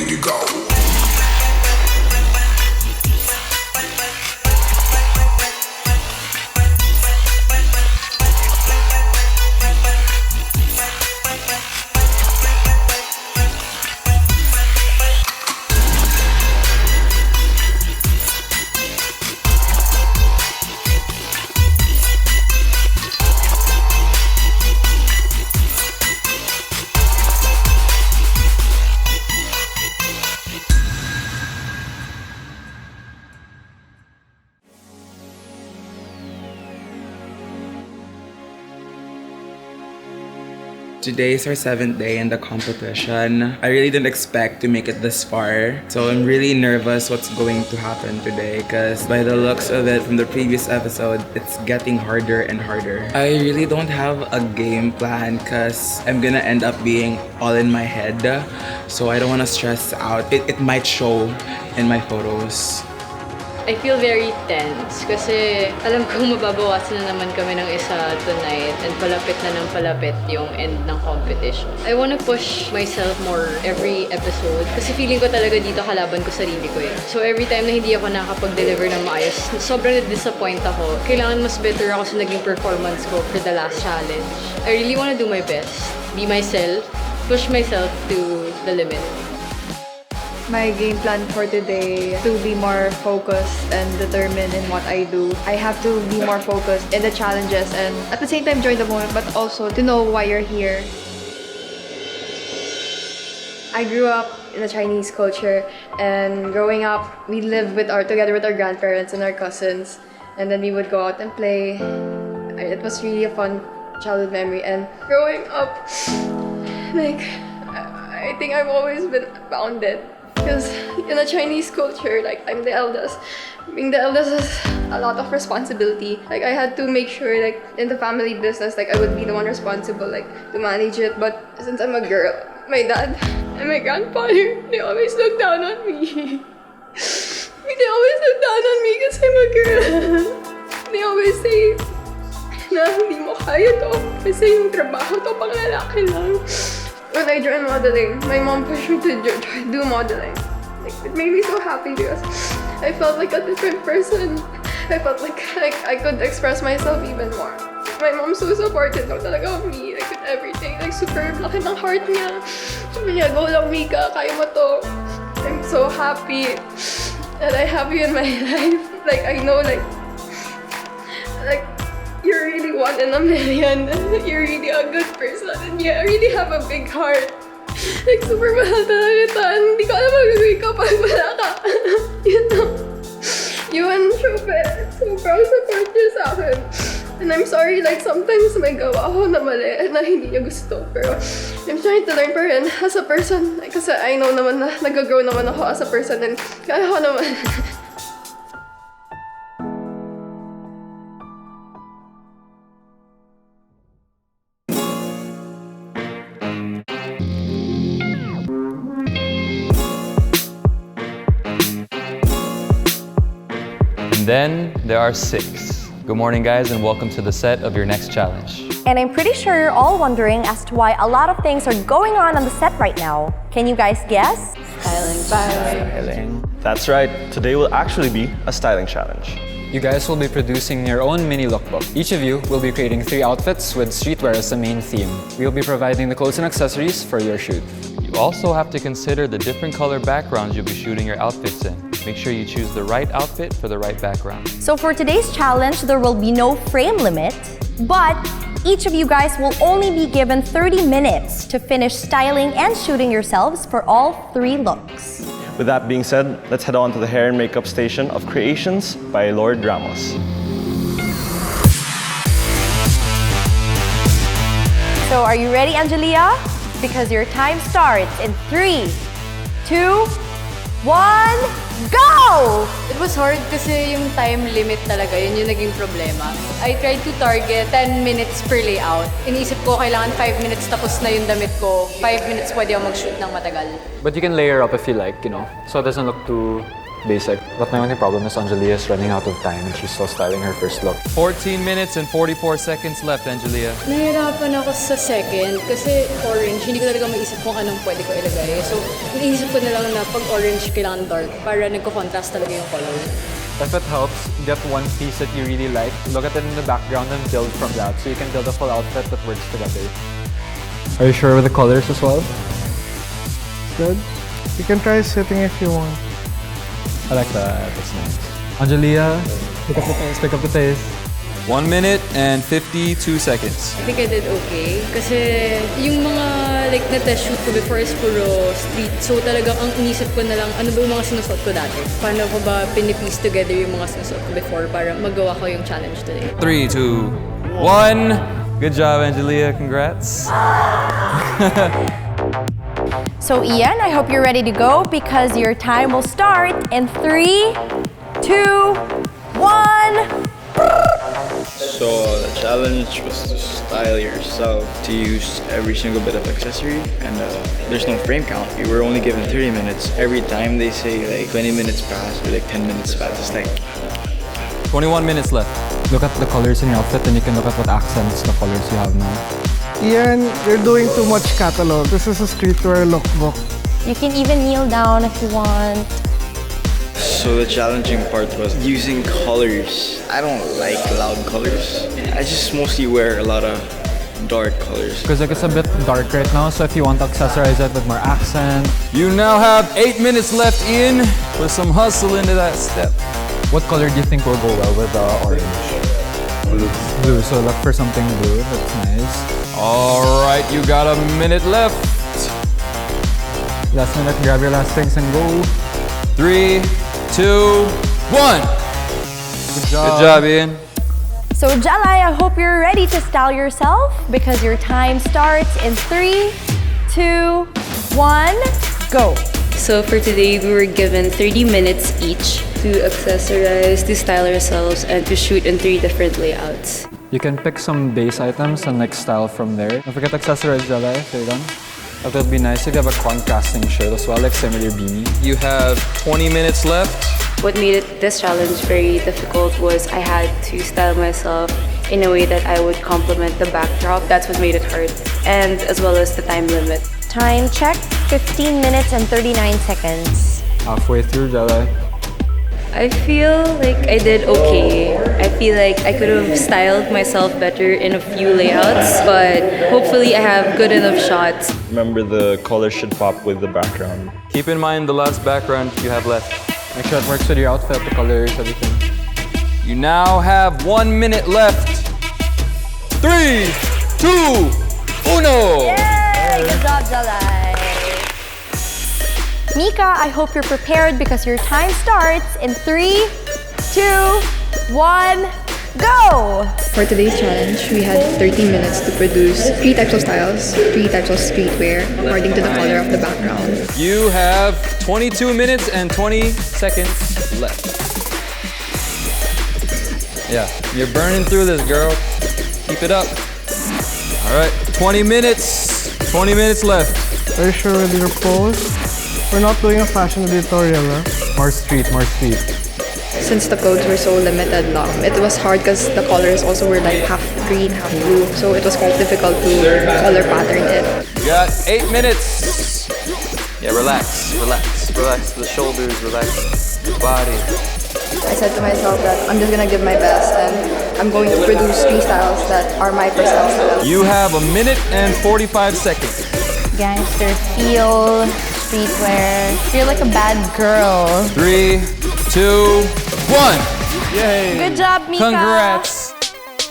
ready to go. Today is our 7th day in the competition. I really didn't expect to make it this far. So I'm really nervous what's going to happen today because by the looks of it from the previous episode, it's getting harder and harder. I really don't have a game plan because I'm gonna end up being all in my head. So I don't want to stress out. It might show in my photos. I feel very tense kasi alam ko mababawasan na naman kami ng isa tonight and palapit na ng palapit yung end ng competition. I wanna push myself more every episode kasi feeling ko talaga dito kalaban ko sarili ko eh. So every time na hindi ako nakakapag-deliver ng maayos, sobrang na-disappoint ako. Kailangan mas better ako sa naging performance ko for the last challenge. I really wanna do my best, be myself, push myself to the limit. My game plan for today to be more focused and determined in what I do. I have to be more focused in the challenges and at the same time enjoy the moment, but also to know why you're here. I grew up in a Chinese culture, and growing up, we lived together with our grandparents and our cousins, and then we would go out and play. It was really a fun childhood memory, and growing up, like, I think I've always been bounded. Because in a Chinese culture, like, I'm the eldest. Being the eldest is a lot of responsibility. Like, I had to make sure, like, in the family business, like, I would be the one responsible, like, to manage it. But since I'm a girl, my dad and my grandfather, they always look down on me. They always look down on me because I'm a girl. They always say na hindi mo kaya to kasi yung trabaho to pang lalaki lang. When I joined modeling, my mom pushed me to do modeling. Like, it made me so happy because I felt like a different person. I felt like I could express myself even more. My mom's so supportive lang talaga of me, like with everything. Like, super laki ng heart niya. Sabi niya, go lang Mika, kaya mo to. I'm so happy that I have you in my life. Like, I know, like, you're really one in a million. You're really a good person. And you really have a big heart. Like, super mahal talaga kita. Hindi ko alam magagawin kapag wala ka. You know? You and Chope, sobrang support niyo sa akin. And I'm sorry, like, sometimes may gawa ako na mali na hindi niya gusto. Pero I'm trying to learn pa rin as a person. Like, kasi I know naman na nag-grow naman ako as a person. And kaya ko naman. And then there are 6. Good morning, guys, and welcome to the set of your next challenge. And I'm pretty sure you're all wondering as to why a lot of things are going on the set right now. Can you guys guess? Styling. That's right. Today will actually be a styling challenge. You guys will be producing your own mini lookbook. Each of you will be creating 3 outfits with streetwear as the main theme. We will be providing the clothes and accessories for your shoot. You also have to consider the different color backgrounds you'll be shooting your outfits in. Make sure you choose the right outfit for the right background. So for today's challenge, there will be no frame limit, but each of you guys will only be given 30 minutes to finish styling and shooting yourselves for all 3 looks. With that being said, let's head on to the hair and makeup station of Creations by Lord Ramos. So are you ready, Angelia? Because your time starts in 3, 2, 1, go! It was hard kasi yung time limit talaga, yun yung naging problema. I tried to target 10 minutes per layout. Iniisip ko, kailangan 5 minutes tapos na yung damit ko. 5 minutes pwede ako mag-shoot ng matagal. But you can layer up if you like, you know, so it doesn't look too basic. But my only problem is Angelia is running out of time and she's still styling her first look. 14 minutes and 44 seconds left, Angelia. Nahirapan ako sa second kasi orange, hindi ko talaga maisip kung anong pwede ko ilagay. So, iniisip ko na lang na pag orange, kailangan dark para nagko-contrast talaga yung color. If it helps, get one piece that you really like, look at it in the background and build from that so you can build a full outfit that works together. Are you sure with the colors as well? Good. You can try sitting if you want. I like that, that's nice. Angelia, pick up the pace, pick up the pace. 1 minute and 52 seconds. I think I did okay. Kasi yung mga like na-test shoot ko before is puro street. So talagang ang inisip ko na lang, ano ba yung mga sinusuot ko dati? Paano ko ba pinipiece together yung mga sinusuot ko before para magawa ko yung challenge today? 3, 2, 1. Good job, Angelia. Congrats. So Ian, I hope you're ready to go because your time will start in 3, 2, 1. So the challenge was to style yourself, to use every single bit of accessory, and there's no frame count. You were only given 30 minutes. Every time they say like 20 minutes pass or like 10 minutes pass, it's like 21 minutes left. Look at the colors in your outfit and you can look at what accents the colors you have now. Ian, you're doing too much catalog. This is a streetwear lookbook. You can even kneel down if you want. So the challenging part was using colors. I don't like loud colors. I just mostly wear a lot of dark colors. Because like it's a bit dark right now, so if you want to accessorize it with more accent. You now have 8 minutes left, Ian. Put some hustle into that step. What color do you think will go well with orange? Blue. Blue, so look for something blue, that's nice. All right, you got a minute left. Last minute, grab your last things and go. 3, 2, 1. Good job. Good job, Ian. So Jalai, I hope you're ready to style yourself because your time starts in 3, 2, 1, go. So for today, we were given 30 minutes each to accessorize, to style ourselves, and to shoot in 3 different layouts. You can pick some base items and like style from there. Don't forget to accessorize, Jalai, if you're done. That would be nice if you have a contrasting shirt as well, like similar beanie. You have 20 minutes left. What made this challenge very difficult was I had to style myself in a way that I would complement the backdrop. That's what made it hard. And as well as the time limit. Time check, 15 minutes and 39 seconds. Halfway through, Jalai. I feel like I did okay. I feel like I could have styled myself better in a few layouts, but hopefully I have good enough shots. Remember, the color should pop with the background. Keep in mind the last background you have left. Make sure it works with your outfit, the colors, everything. You now have 1 minute left. 3, 2, 1. Yay! Good job, Jalai. Mika, I hope you're prepared because your time starts in 3, 2, 1, go! For today's challenge, we had 30 minutes to produce 3 types of styles, 3 types of streetwear, according to the color of the background. You have 22 minutes and 20 seconds left. Yeah, you're burning through this, girl. Keep it up. All right, 20 minutes. 20 minutes left. Are you sure with your pose? We're not doing a fashion editorial, huh? More street, more street. Since the clothes were so limited long, it was hard because the colors also were like half green, half blue. So it was quite difficult to color pattern it. You got 8 minutes. Yeah, relax, relax, relax the shoulders, relax the body. I said to myself that I'm just gonna give my best and I'm going to produce 3 styles that are my personal styles. You have 1 minute and 45 seconds. Gangster feel, streetwear. You're like a bad girl. 3, 2, 1. Yay. Good job, Mika. Congrats.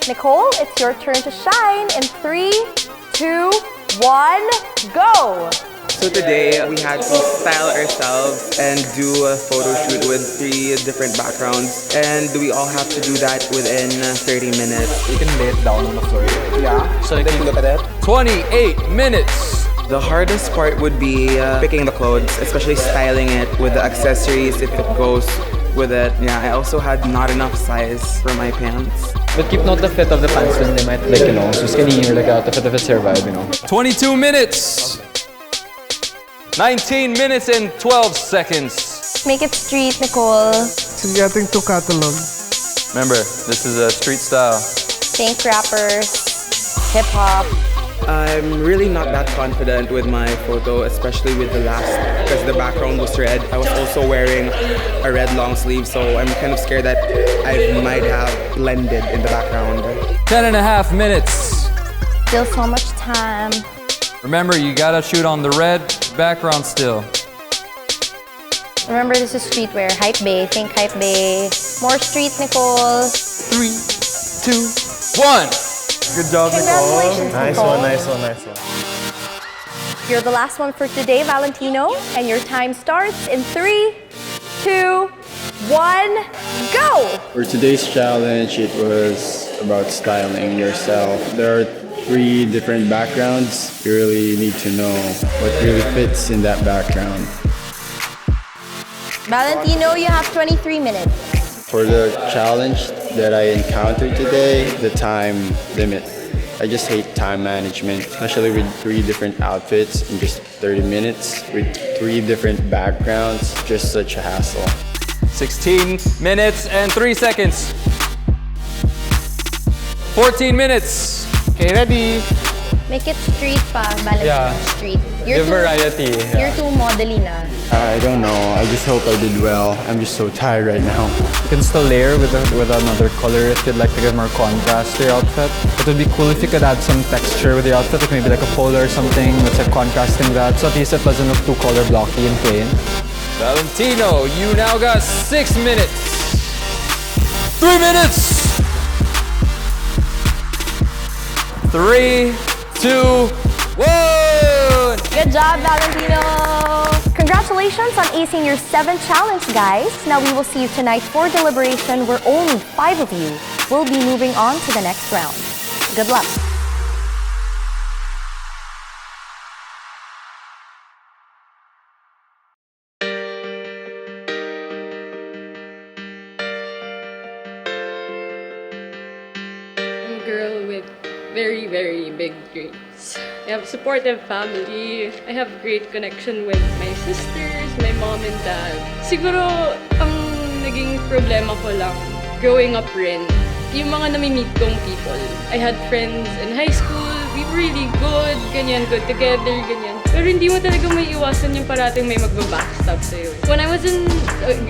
Nicole, it's your turn to shine in 3, 2, 1, go! So today we had to style ourselves and do a photo shoot with 3 different backgrounds, and we all have to do that within 30 minutes. You can lay it down on the floor. Yeah, So you can look at it. 28 minutes. the hardest part would be picking the clothes, especially styling it with the accessories if it goes with it. Yeah, I also had not enough size for my pants. But keep note the fit of the pants then they might like, you know, so skinny or like out the fit of its survive, you know. 22 minutes. 19 minutes and 12 seconds. Make it street, Nicole. She's getting too catalog. Remember, this is a street style. Think rappers, hip-hop. I'm really not that confident with my photo, especially with the last, because the background was red. I was also wearing a red long sleeve, so I'm kind of scared that I might have blended in the background. 10.5 minutes. Still so much time. Remember, you gotta shoot on the red background still. Remember, this is streetwear. Hype Bay. Think Hype Bay. More street, Nicole. 3, 2, 1. Good job, Congratulations, Nice Nicole. one, nice one, nice one. You're the last one for today, Valentino. And your time starts in 3, 2, 1, go! For today's challenge, it was about styling yourself. There are 3 different backgrounds. You really need to know what really fits in that background. Valentino, you have 23 minutes. For the challenge that I encountered today, the time limit. I just hate time management, especially with 3 different outfits in just 30 minutes, with 3 different backgrounds, just such a hassle. 16 minutes and 3 seconds. 14 minutes. Okay, ready? Make it street pa, Valentino. Yeah. Street. You're Give too, variety. You're too modelly na. I don't know, I just hope I did well. I'm just so tired right now. You can still layer with another color if you'd like to give more contrast to your outfit. It would be cool if you could add some texture with your outfit, like maybe like a polo or something that's like contrasting that, so at least it doesn't look too color blocky and plain. Valentino, you now got 6 minutes. 3 minutes. 3, 2, 1. Good job, Valentino! Congratulations on acing your 7th challenge, guys. Now we will see you tonight for deliberation, where only 5 of you will be moving on to the next round. Good luck. I'm a girl with very, very big dreams. I have a supportive family. I have great connection with my sisters, my mom and dad. Siguro, ang naging problema ko lang, growing up rin, yung mga nami-meet kong people. I had friends in high school, we were really good, ganyan, good together, ganyan. Pero hindi mo talaga may iwasan yung parating may magbabackstab sa'yo. When I was in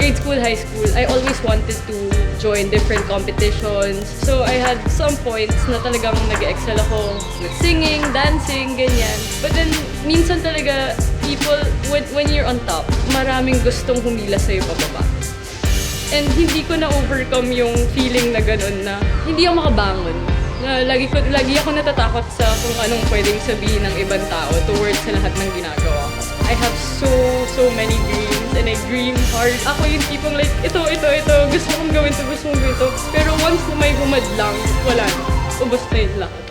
grade school, high school, I always wanted to join different competitions. So I had some points na talagang nag-excel ako with singing, dancing, ganyan. But then, minsan talaga, people, when you're on top, maraming gustong humila sa'yo pababa. And hindi ko na-overcome yung feeling na gano'n na hindi ako makabangon. Na lagi ako natatakot sa kung anong pwedeng sabihin ng ibang tao towards sa lahat ng ginagawa ko. I have so many dreams and I dream hard. Ako yung tipong like, ito, gusto kong gawin to. Pero once na may humadlang, wala na. Ubos na yung lahat.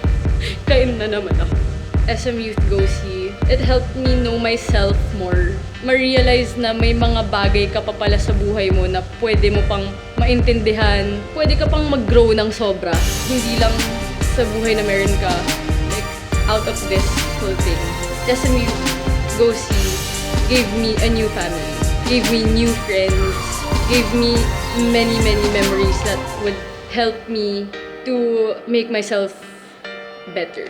Kain na naman ako. SM Youth Go See, it helped me know myself more. Ma-realize na may mga bagay ka pa pala sa buhay mo na pwede mo pang maintindihan. Pwede ka pang mag-grow ng sobra. Hindi lang sa buhay na meron ka, like, out of this whole thing. SM Youth Go See gave me a new family, gave me new friends, gave me many memories that would help me to make myself better.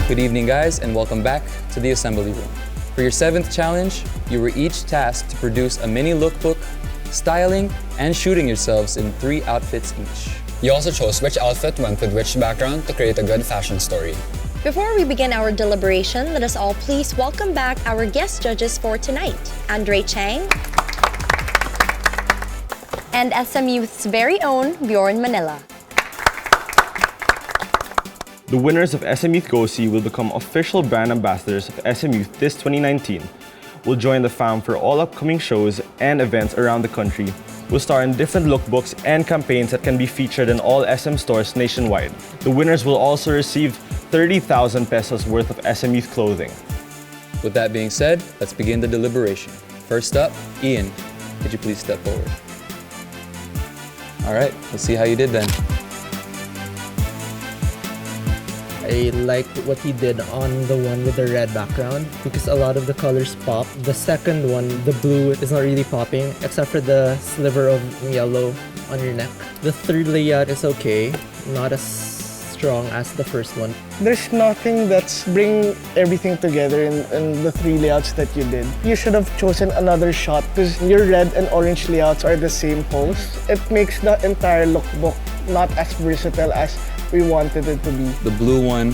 Good evening, guys, and welcome back to the assembly room. For your 7th challenge, you were each tasked to produce a mini lookbook, styling, and shooting yourselves in 3 outfits each. You also chose which outfit went with which background to create a good fashion story. Before we begin our deliberation, let us all please welcome back our guest judges for tonight, Andre Chang and SM Youth's very own Bjorn Manila. The winners of SM Youth Go See will become official brand ambassadors of SM Youth this 2019. Will join the fam for all upcoming shows and events around the country. Will star in different lookbooks and campaigns that can be featured in all SM stores nationwide. The winners will also receive 30,000 pesos worth of SM Youth clothing. With that being said, let's begin the deliberation. First up, Ian. could you please step forward? All right, let's see how you did then. I liked what he did on the one with the red background because a lot of the colors pop. The second one, the blue, is not really popping except for the sliver of yellow on your neck. The third layout is okay, not as strong as the first one. There's nothing that's bringing everything together in the three layouts that you did. You should have chosen another shot because your red and orange layouts are the same pose. It makes the entire lookbook not as versatile as we wanted it to be. The blue one,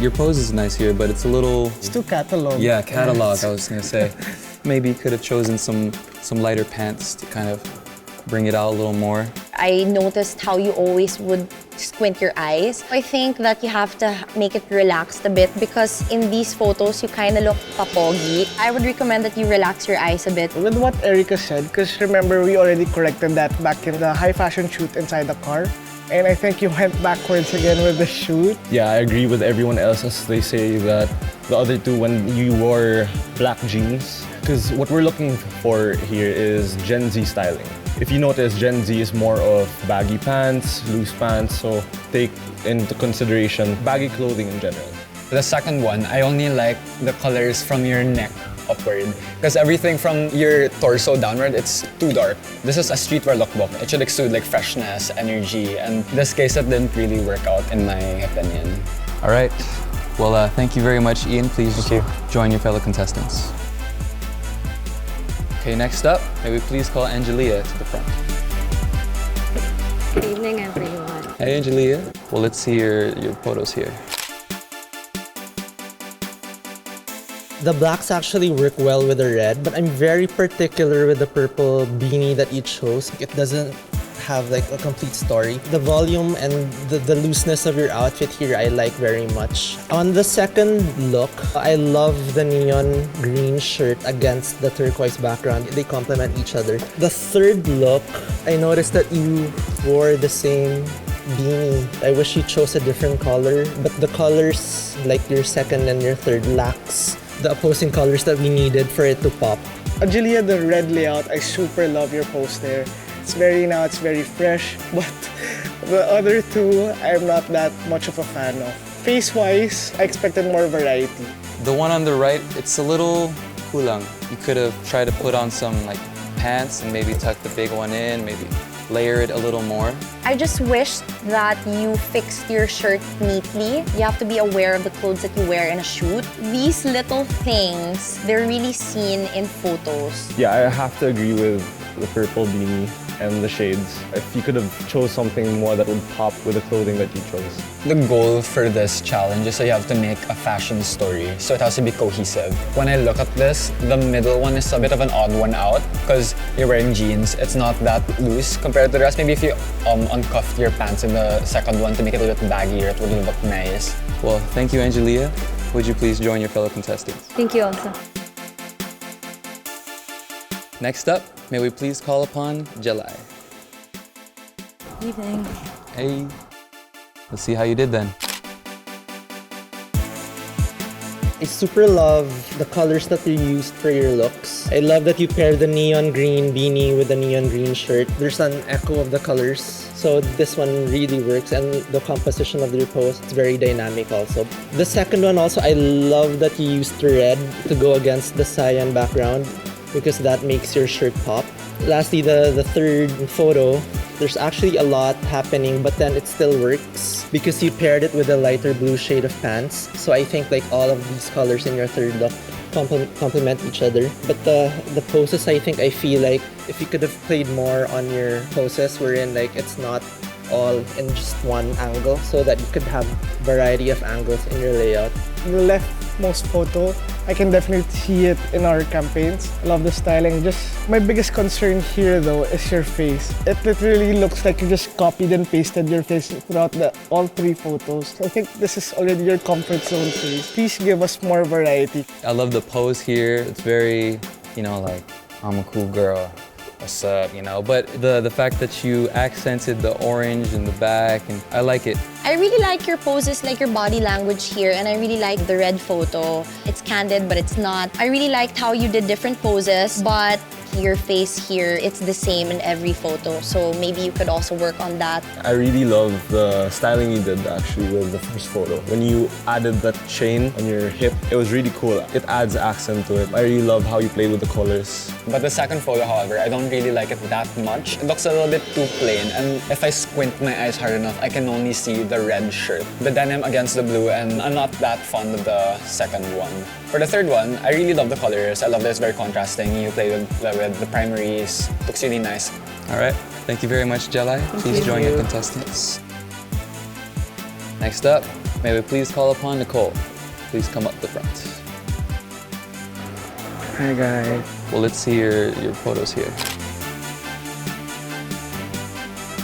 your pose is nice here, but it's a little... It's too catalog. Yeah, catalog, I was gonna say. Maybe you could have chosen some lighter pants to kind of bring it out a little more. I noticed how you always would squint your eyes. I think that you have to make it relaxed a bit because in these photos, you kind of look papogi. I would recommend that you relax your eyes a bit. With what Erica said, because remember we already corrected that back in the high fashion shoot inside the car. And I think you went backwards again with the shoot. Yeah, I agree with everyone else as they say that the other two when you wore black jeans. Because what we're looking for here is Gen Z styling. If you notice, Gen Z is more of baggy pants, loose pants, so take into consideration baggy clothing in general. The second one, I only like the colors from your neck upward. Because everything from your torso downward, it's too dark. This is a streetwear lookbook. It should exude like freshness, energy, and in this case, it didn't really work out in my opinion. All right, well, thank you very much, Ian. Please join your fellow contestants. Okay, next up, may we please call Angelia to the front. Good evening, everyone. Hey, Angelia. Well, let's see your photos here. The blacks actually work well with the red, but I'm very particular with the purple beanie that you chose. It doesn't have like a complete story. The volume and the looseness of your outfit here I like very much. On the second look, I love the neon green shirt against the turquoise background. They complement each other. The third look, I noticed that you wore the same beanie. I wish you chose a different color, but the colors, like your second and your third, lacks the opposing colors that we needed for it to pop. Angelia, the red layout, I super love your pose there. It's very fresh, but the other two, I'm not that much of a fan of. Face-wise, I expected more variety. The one on the right, it's a little kulang. You could have tried to put on some like pants and maybe tuck the big one in, maybe layer it a little more. I just wish that you fixed your shirt neatly. You have to be aware of the clothes that you wear in a shoot. These little things, they're really seen in photos. Yeah, I have to agree with the purple beanie and the shades. If you could have chose something more that would pop with the clothing that you chose. The goal for this challenge is so you have to make a fashion story, so it has to be cohesive. When I look at this, the middle one is a bit of an odd one out because you're wearing jeans. It's not that loose compared to the rest. Maybe if you uncuffed your pants in the second one to make it a little bit baggier, it would look nice. Well, thank you, Angelia. Would you please join your fellow contestants? Thank you also. Next up, may we please call upon Jelai. Evening. Hey. Let's see how you did then. I super love the colors that you used for your looks. I love that you pair the neon green beanie with the neon green shirt. There's an echo of the colors, so this one really works, and the composition of your pose is very dynamic also. The second one also, I love that you used red to go against the cyan background because that makes your shirt pop. Lastly, the third photo, there's actually a lot happening, but then it still works because you paired it with a lighter blue shade of pants. So I think like all of these colors in your third look complement each other. But the poses, I think I feel like if you could have played more on your poses wherein like it's not all in just one angle so that you could have variety of angles in your layout. The leftmost photo, I can definitely see it in our campaigns. I love the styling. Just my biggest concern here though is your face. It literally looks like you just copied and pasted your face throughout all three photos. I think this is already your comfort zone face. Please give us more variety. I love the pose here. It's very, like, I'm a cool girl. What's up, But the fact that you accented the orange in the back, and I like it. I really like your poses, like your body language here, and I really like the red photo. It's candid, but it's not. I really liked how you did different poses, but your face here, it's the same in every photo. So maybe you could also work on that. I really love the styling you did actually with the first photo. When you added that chain on your hip, it was really cool. It adds accent to it. I really love how you played with the colors. But the second photo, however, I don't really like it that much. It looks a little bit too plain, and if I squint my eyes hard enough, I can only see the red shirt, the denim against the blue, and I'm not that fond of the second one. For the third one, I really love the colors. I love that it's very contrasting. You play with the primaries. Looks really nice. All right. Thank you very much, Jelai. Please join your contestants. Next up, may we please call upon Nicole. Please come up the front. Hi guys. Well, let's see your photos here.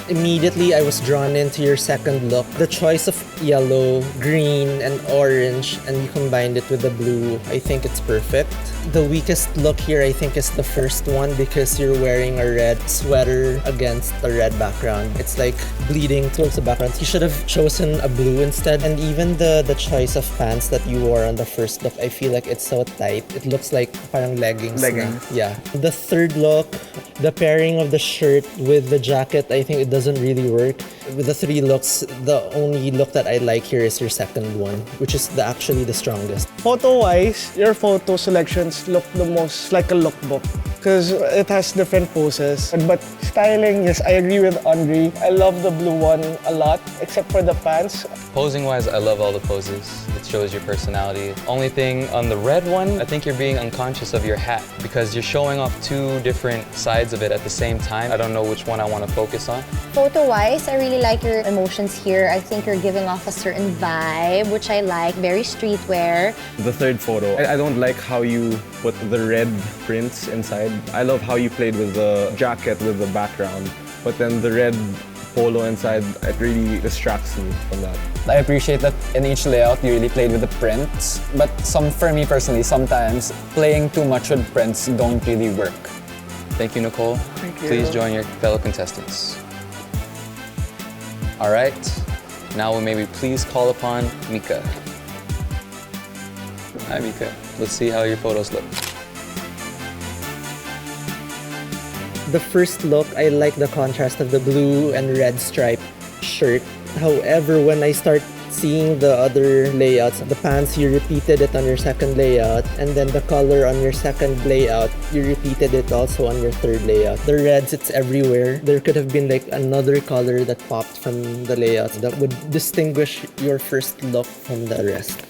Immediately, I was drawn into your second look. The choice of yellow, green, and orange, and you combined it with the blue. I think it's perfect. The weakest look here, I think, is the first one because you're wearing a red sweater against a red background. It's like bleeding towards the background. You should have chosen a blue instead. And even the choice of pants that you wore on the first look, I feel like it's so tight. It looks like parang leggings. Leggings. Yeah. The third look, the pairing of the shirt with the jacket, I think it doesn't really work. With the three looks, the only look that I like here is your second one, which is actually the strongest. Photo-wise, your photo selections look the most like a lookbook because it has different poses. But styling, yes, I agree with Andre. I love the blue one a lot, except for the pants. Posing-wise, I love all the poses. It shows your personality. Only thing on the red one, I think you're being unconscious of your hat because you're showing off two different sides of it at the same time. I don't know which one I want to focus on. Photo-wise, I really like your emotions here. I think you're giving off a certain vibe, which I like. Very streetwear. The third photo, I don't like how you put the red prints inside. I love how you played with the jacket with the background, but then the red polo inside, it really distracts me from that. I appreciate that in each layout you really played with the prints, but for me personally, sometimes playing too much with prints don't really work. Thank you, Nicole. Thank you. Please join your fellow contestants. All right, now may we please call upon Mika. Hi, Mika. Let's see how your photos look. The first look, I like the contrast of the blue and red striped shirt. However, when I start seeing the other layouts, the pants, you repeated it on your second layout, and then the color on your second layout, you repeated it also on your third layout. The reds, it's everywhere. There could have been like another color that popped from the layouts that would distinguish your first look from the rest.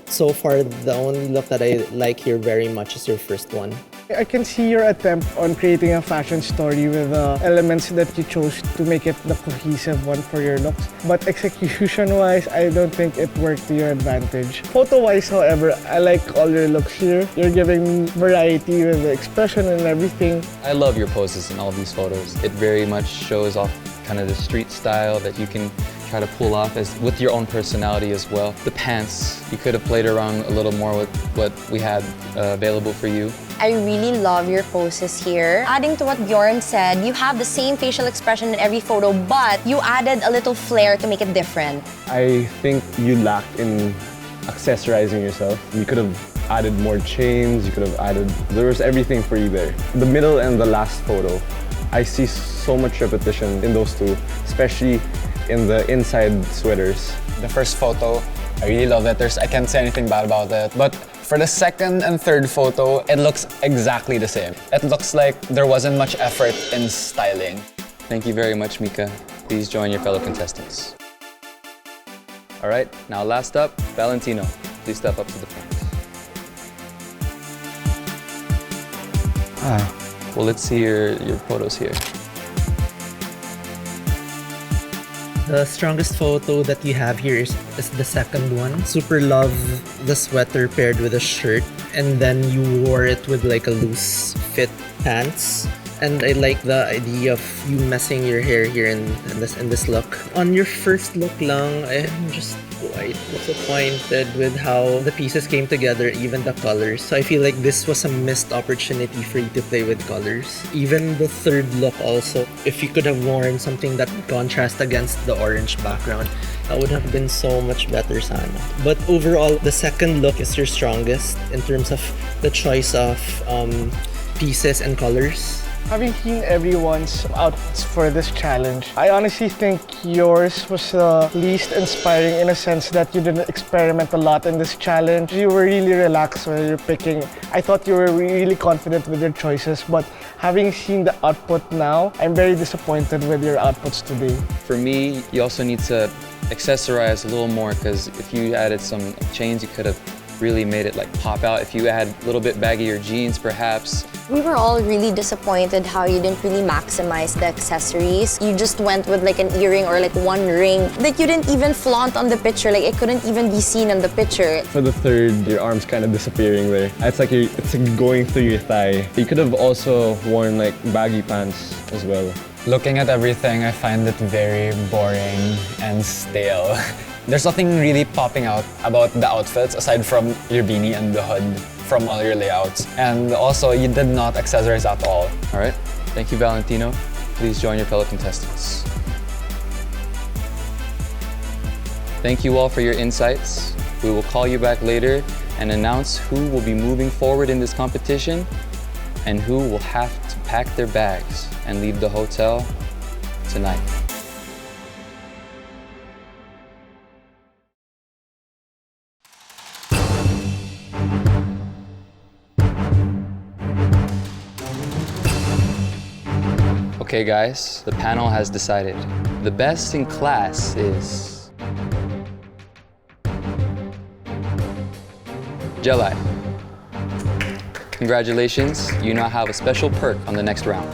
So far, the only look that I like here very much is your first one. I can see your attempt on creating a fashion story with the elements that you chose to make it the cohesive one for your looks. But execution-wise, I don't think it worked to your advantage. Photo-wise, however, I like all your looks here. You're giving me variety with the expression and everything. I love your poses in all these photos. It very much shows off kind of the street style that you can try to pull off with your own personality as well. The pants, you could have played around a little more with what we had available for you. I really love your poses here. Adding to what Bjorn said, you have the same facial expression in every photo, but you added a little flair to make it different. I think you lacked in accessorizing yourself. You could have added more chains, you could have added, there was everything for you there. The middle and the last photo, I see so much repetition in those two, especially in the inside sweaters. The first photo, I really love it. I can't say anything bad about it. But for the second and third photo, it looks exactly the same. It looks like there wasn't much effort in styling. Thank you very much, Mika. Please join your fellow contestants. All right, now last up, Valentino. Please step up to the front. Well, let's see your photos here. The strongest photo that you have here is the second one. Super love the sweater paired with a shirt, and then you wore it with like a loose fit pants. And I like the idea of you messing your hair here in this look. On your first look lang, I'm just quite disappointed with how the pieces came together, even the colors. So I feel like this was a missed opportunity for you to play with colors. Even the third look also, if you could have worn something that would contrast against the orange background, that would have been so much better sana. But overall, the second look is your strongest in terms of the choice of pieces and colors. Having seen everyone's outfits for this challenge, I honestly think yours was the least inspiring in a sense that you didn't experiment a lot in this challenge. You were really relaxed when you're picking. I thought you were really confident with your choices, but having seen the output now, I'm very disappointed with your outputs today. For me, you also need to accessorize a little more, because if you added some chains, you could have really made it like pop out. If you add a little bit baggier jeans, perhaps. We were all really disappointed how you didn't really maximize the accessories. You just went with like an earring or like one ring that you didn't even flaunt on the picture. Like it couldn't even be seen on the picture. For the third, your arm's kind of disappearing there. It's like going through your thigh. You could have also worn like baggy pants as well. Looking at everything, I find it very boring and stale. There's nothing really popping out about the outfits aside from your beanie and the hood from all your layouts. And also, you did not accessorize at all. All right, thank you, Valentino. Please join your fellow contestants. Thank you all for your insights. We will call you back later and announce who will be moving forward in this competition and who will have to pack their bags and leave the hotel tonight. Okay guys, the panel has decided. The best in class is Jelly. Congratulations, you now have a special perk on the next round.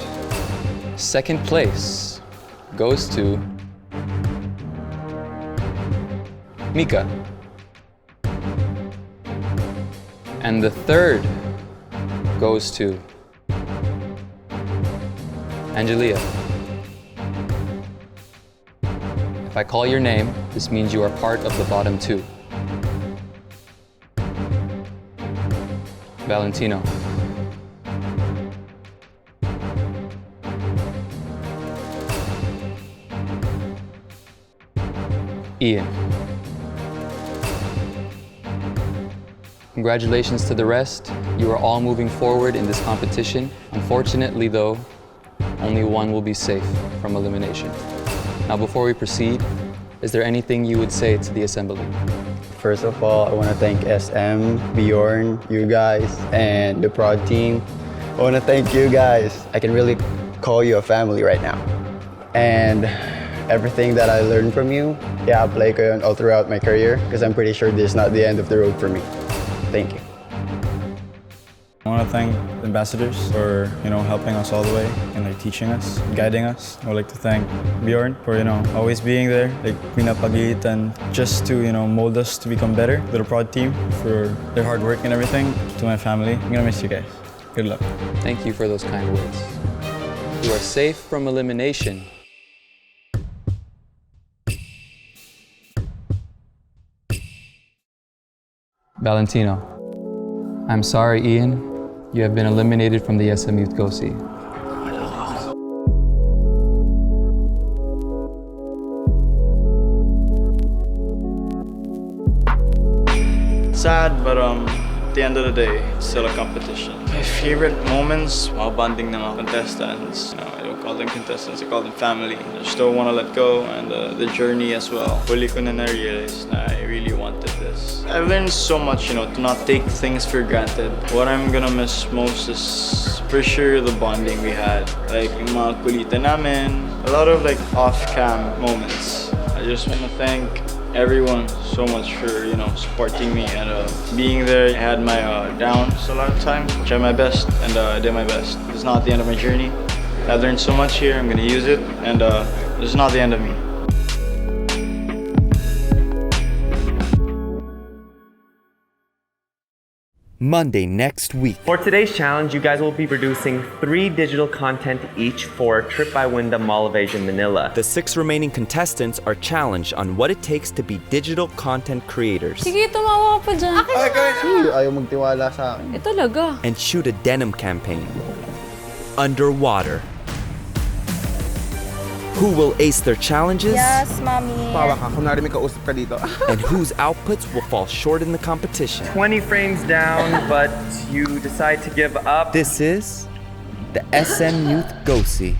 Second place goes to Mika. And the third goes to Angelia. If I call your name, this means you are part of the bottom two. Valentino. Ian. Congratulations to the rest. You are all moving forward in this competition. Unfortunately though, only one will be safe from elimination. Now before we proceed, is there anything you would say to the assembly? First of all, I want to thank SM, Bjorn, you guys, and the prod team. I want to thank you guys. I can really call you a family right now. And everything that I learned from you, apply ko yun all throughout my career because I'm pretty sure this is not the end of the road for me. Thank you. I want to thank the ambassadors for, helping us all the way and teaching us, guiding us. I would like to thank Bjorn for, always being there, pinapagalitan, just to, mold us to become better. The prod team for their hard work and everything. To my family, I'm gonna miss you guys. Good luck. Thank you for those kind words. You are safe from elimination. Valentino. I'm sorry, Ian. You have been eliminated from the SM Youth Go See. Sad, but at the end of the day, it's still a competition. My favorite moments, mga bonding ng mga contestants. I don't call them contestants, I call them family. I just don't want to let go, and the journey as well. Huli ko na na-realize na I really wanted this. I've learned so much, to not take things for granted. What I'm gonna miss most is for sure the bonding we had. Like yung mga kulitan namin, a lot of off-cam moments. I just want to thank everyone so much for supporting me and being there. I had my downs a lot of times, tried my best and did my best. It's not the end of my journey. I've learned so much here. I'm gonna use it, and this is not the end of me. Monday next week. For today's challenge, you guys will be producing 3 digital content each for Trip by Wyndham Mall of Asia, Manila. The 6 remaining contestants are challenged on what it takes to be digital content creators. Sige, tumawa ka pa dyan. Ayaw magtiwala sa akin. Talaga. And shoot a denim campaign. Underwater. Who will ace their challenges? Yes, mommy. Pawa ka, kunwari may kausap ka dito. And whose outputs will fall short in the competition. 20 frames down, but you decide to give up. This is the SM Youth Go See.